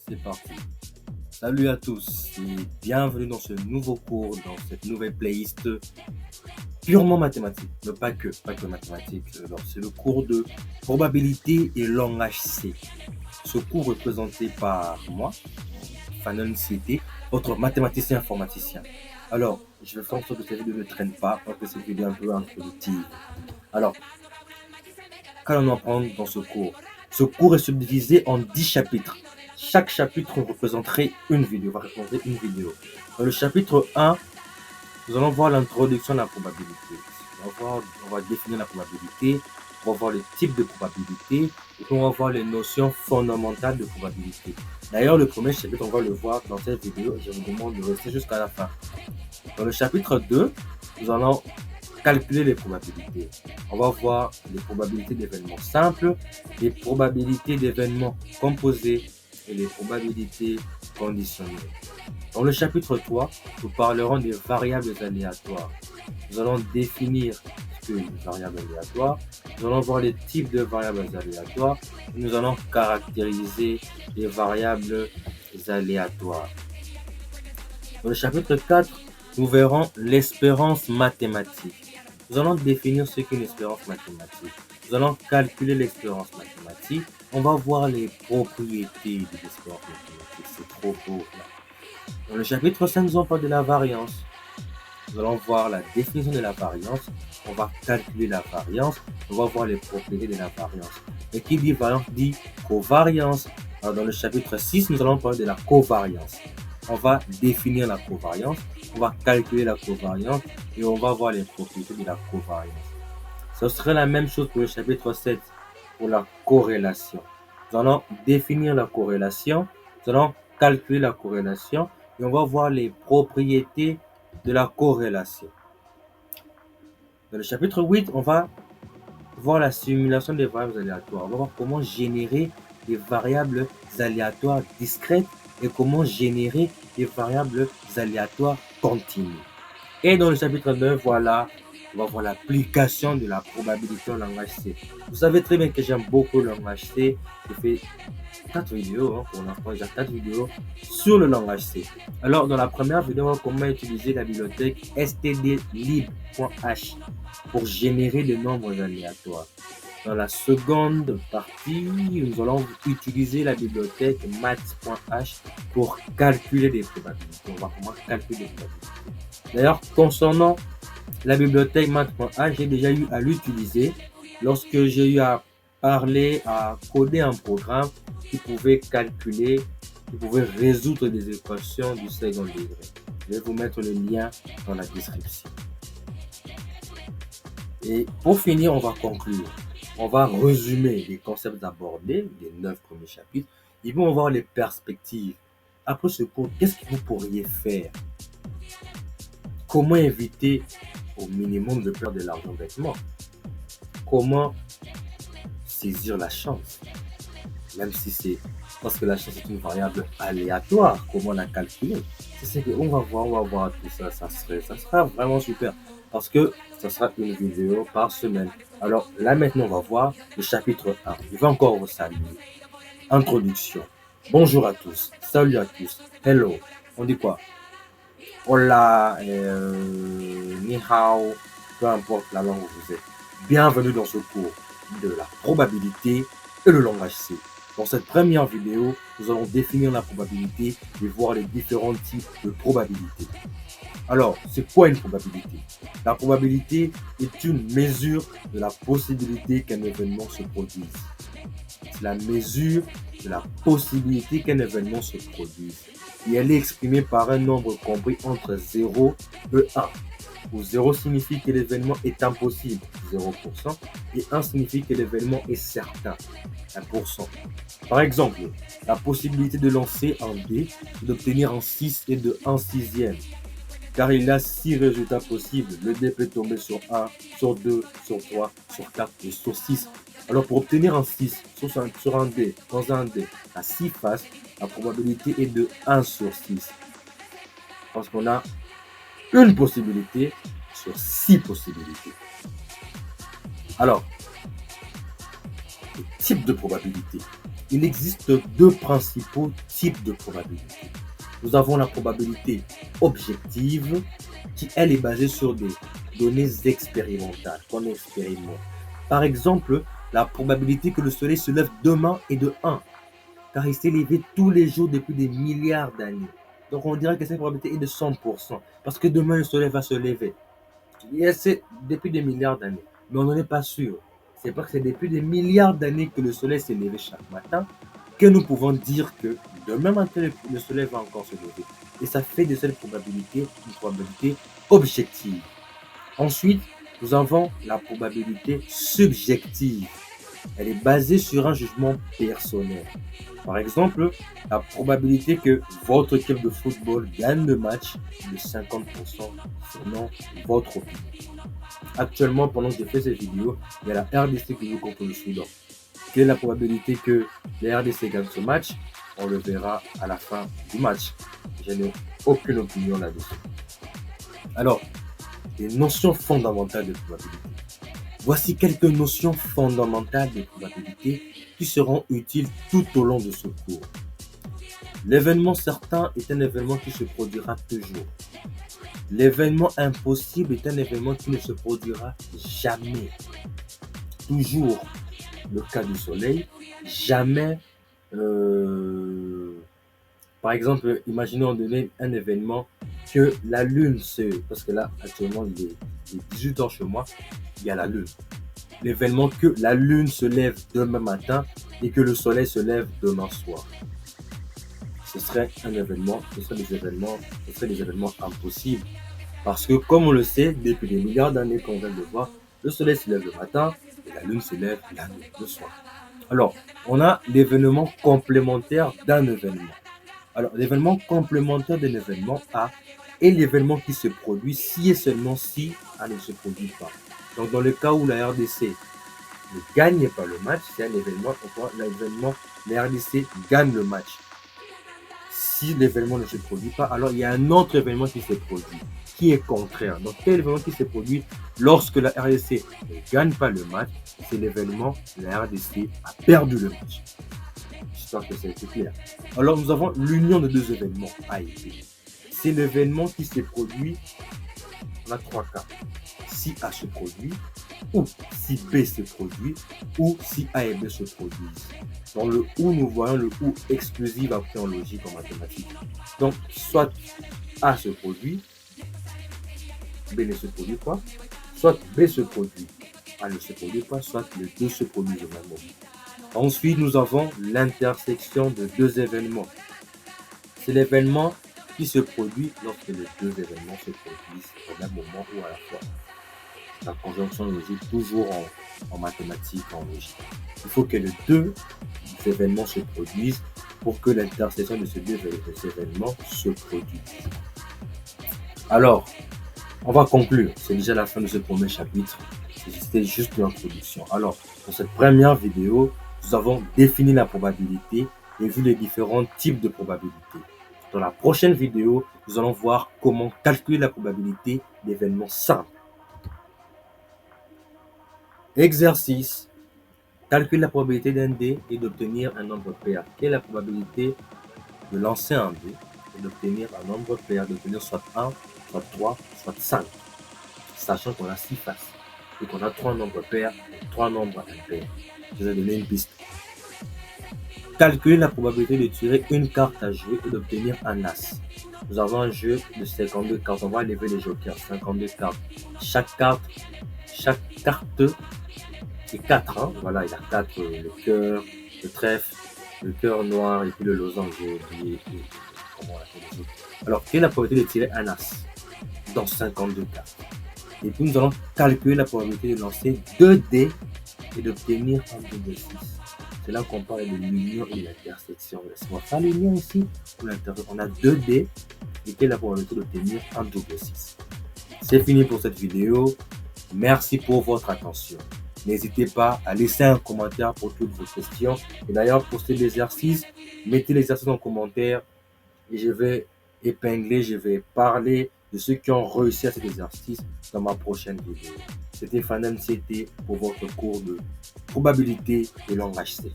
C'est parti. Salut à tous et bienvenue dans ce nouveau cours, dans cette nouvelle playlist purement mathématique, mais pas que mathématique. Alors, c'est le cours de probabilité et langage C. Ce cours est présenté par moi, Fanon Cité, votre mathématicien informaticien. Alors, je vais faire en sorte que cette vidéo ne traîne pas, parce que cette vidéo est un peu introductive. Alors, qu'allons-nous apprendre dans ce cours? Ce cours est subdivisé en 10 chapitres. Chaque chapitre représenterait une vidéo, va représenter une vidéo. Dans le chapitre 1, nous allons voir l'introduction de la probabilité. On va définir la probabilité, on va voir les types de probabilité, et on va voir les notions fondamentales de probabilité. D'ailleurs, le premier chapitre, on va le voir dans cette vidéo. Je vous demande de rester jusqu'à la fin. Dans le chapitre 2, nous allons calculer les probabilités. On va voir les probabilités d'événements simples, les probabilités d'événements composés et les probabilités conditionnelles. Dans le chapitre 3, nous parlerons des variables aléatoires. Nous allons définir ce qu'est une variable aléatoire, nous allons voir les types de variables aléatoires et nous allons caractériser les variables aléatoires. Dans le chapitre 4, nous verrons l'espérance mathématique. Nous allons définir ce qu'est une espérance mathématique. Nous allons calculer l'espérance mathématique. On va voir les propriétés de l'espérance mathématique. C'est trop beau là. Dans le chapitre 5, nous allons parler de la variance. Nous allons voir la définition de la variance. On va calculer la variance. On va voir les propriétés de la variance. Et qui dit variance dit covariance. Alors, dans le chapitre 6, nous allons parler de la covariance. On va définir la covariance, on va calculer la covariance et on va voir les propriétés de la covariance. Ce serait la même chose pour le chapitre 7, pour la corrélation. Nous allons définir la corrélation, nous allons calculer la corrélation et on va voir les propriétés de la corrélation. Dans le chapitre 8, on va voir la simulation des variables aléatoires. On va voir comment générer des variables aléatoires discrètes et comment générer des variables aléatoires continues. Et dans le chapitre 9, voilà, on va voir l'application de la probabilité au langage C. Vous savez très bien que j'aime beaucoup le langage C. J'ai fait 4 vidéos, pour l'instant, j'ai 4 vidéos sur le langage C. Alors, dans la première vidéo, on va voir comment utiliser la bibliothèque stdlib.h pour générer des nombres aléatoires. Dans la seconde partie, nous allons utiliser la bibliothèque maths.h pour calculer des probabilités. On va comment calculer des probabilités. D'ailleurs, concernant la bibliothèque maths.h, j'ai déjà eu à l'utiliser lorsque j'ai eu à coder un programme qui pouvait calculer, qui pouvait résoudre des équations du second degré. Je vais vous mettre le lien dans la description. Et pour finir, on va conclure. On va résumer les concepts abordés des 9 premiers chapitres. Et puis on va voir les perspectives. Après ce cours, qu'est-ce que vous pourriez faire? Comment éviter au minimum de perdre de l'argent bêtement? Comment saisir la chance? Même si c'est parce que la chance est une variable aléatoire, comment la calculer? C'est ce qu'on va voir tout ça. Ça sera vraiment super. Parce que ça sera une vidéo par semaine. Alors là maintenant, on va voir le chapitre 1. Je vais encore vous saluer. Introduction. Bonjour à tous. Salut à tous. Hello. On dit quoi? Hola. Ni hao. Peu importe la langue où vous êtes. Bienvenue dans ce cours de la probabilité et le langage C. Dans cette première vidéo, nous allons définir la probabilité et voir les différents types de probabilités. Alors, c'est quoi une probabilité? La probabilité est une mesure de la possibilité qu'un événement se produise. C'est la mesure de la possibilité qu'un événement se produise. Et elle est exprimée par un nombre compris entre 0 et 1. Où 0 signifie que l'événement est impossible, 0%, et 1 signifie que l'événement est certain, 1%. Par exemple, la possibilité de lancer un dé, d'obtenir un 6 et de 1 sixième. Car il y a 6 résultats possibles. Le dé peut tomber sur 1, sur 2, sur 3, sur 4 et sur 6. Alors pour obtenir un 6 sur un dé, dans un dé à 6 faces, la probabilité est de 1 sur 6. Parce qu'on a une possibilité sur 6 possibilités. Alors, les types de probabilités. il existe deux principaux types de probabilités. Nous avons la probabilité objective qui, elle, est basée sur des données expérimentales qu'on expérimente. Par exemple, la probabilité que le soleil se lève demain est de 1, car il s'est levé tous les jours depuis des milliards d'années. Donc on dirait que cette probabilité est de 100%, parce que demain le soleil va se lever. Et c'est depuis des milliards d'années, mais on n'en est pas sûr. C'est parce que c'est depuis des milliards d'années que le soleil s'est levé chaque matin que nous pouvons dire que demain matin le soleil va encore se lever. Et ça fait de cette probabilité une probabilité objective. Ensuite, nous avons la probabilité subjective. Elle est basée sur un jugement personnel. Par exemple, la probabilité que votre équipe de football gagne le match est de 50% selon votre opinion. Actuellement, pendant que je fais cette vidéo, il y a la RDC qui joue contre le Soudan. Quelle est la probabilité que la RDC gagne ce match? On le verra à la fin du match. Je n'ai aucune opinion là-dessus. Alors, les notions fondamentales de probabilité. Voici quelques notions fondamentales de probabilité qui seront utiles tout au long de ce cours. L'événement certain est un événement qui se produira toujours. L'événement impossible est un événement qui ne se produira jamais. Toujours le cas du soleil, jamais. Par exemple, imaginons donner un événement que la lune se... Parce que là, actuellement, il est 18h chez moi, il y a la lune. L'événement que la lune se lève demain matin et que le soleil se lève demain soir. Ce serait un événement, ce serait des événements impossibles. Parce que comme on le sait, depuis des milliards d'années qu'on vient de voir, le soleil se lève le matin et la lune se lève la nuit, le soir. Alors, on a l'événement complémentaire d'un événement. Alors, l'événement complémentaire d'un événement A est l'événement qui se produit si et seulement si A ne se produit pas. Donc, dans le cas où la RDC ne gagne pas le match, c'est un événement, la RDC gagne le match. Si l'événement ne se produit pas, alors il y a un autre événement qui se produit, qui est contraire. Donc, quel événement qui se produit lorsque la RDC ne gagne pas le match? C'est l'événement la RDC a perdu le match. J'espère que ça a été clair. Alors, nous avons l'union de deux événements A et B. C'est l'événement qui se produit, on a trois cas. Si A se produit, ou si B se produit, ou si A et B se produisent. Dans le OU, nous voyons le OU exclusif appris en logique en mathématiques. Donc, soit A se produit, B ne se produit pas, soit B se produit, A ne se produit pas, soit les deux se produisent au même moment. Ensuite, nous avons l'intersection de deux événements. C'est l'événement qui se produit lorsque les deux événements se produisent au même moment ou à la fois. La conjonction logique, toujours en mathématiques, en logique. Il faut que les deux événements se produisent pour que l'intersection de ces deux événements se produise. Alors, on va conclure. C'est déjà la fin de ce premier chapitre. C'était juste une introduction. Alors, pour cette première vidéo, nous avons défini la probabilité et vu les différents types de probabilités. Dans la prochaine vidéo, nous allons voir comment calculer la probabilité d'événements simples. Exercice. Calculer la probabilité d'un dé et d'obtenir un nombre pair. Quelle est la probabilité de lancer un dé et d'obtenir un nombre pair, d'obtenir soit 1, soit 3, soit 5, sachant qu'on a 6 faces et qu'on a 3 nombres pairs et 3 nombres impairs. Je vous ai donné une piste. Calculer la probabilité de tirer une carte à jouer et d'obtenir un as. Nous avons un jeu de 52 cartes. On va lever les jokers, 52 cartes. Chaque carte c'est 4, hein? Voilà, il y a 4, le cœur, le trèfle, le cœur noir et puis le losange. Alors, quelle est la probabilité de tirer un as dans 52 cartes? Et puis, nous allons calculer la probabilité de lancer 2 dés et d'obtenir un double 6. C'est là qu'on parle de l'union et l'intersection. On va faire l'union ici. On a 2 dés et quelle est la probabilité d'obtenir un double 6. C'est fini pour cette vidéo. Merci pour votre attention. N'hésitez pas à laisser un commentaire pour toutes vos questions. Et d'ailleurs, pour cet exercice, mettez l'exercice en commentaire et je vais épingler, je vais parler de ceux qui ont réussi à cet exercice dans ma prochaine vidéo. C'était Fanan CT pour votre cours de probabilité et langage C.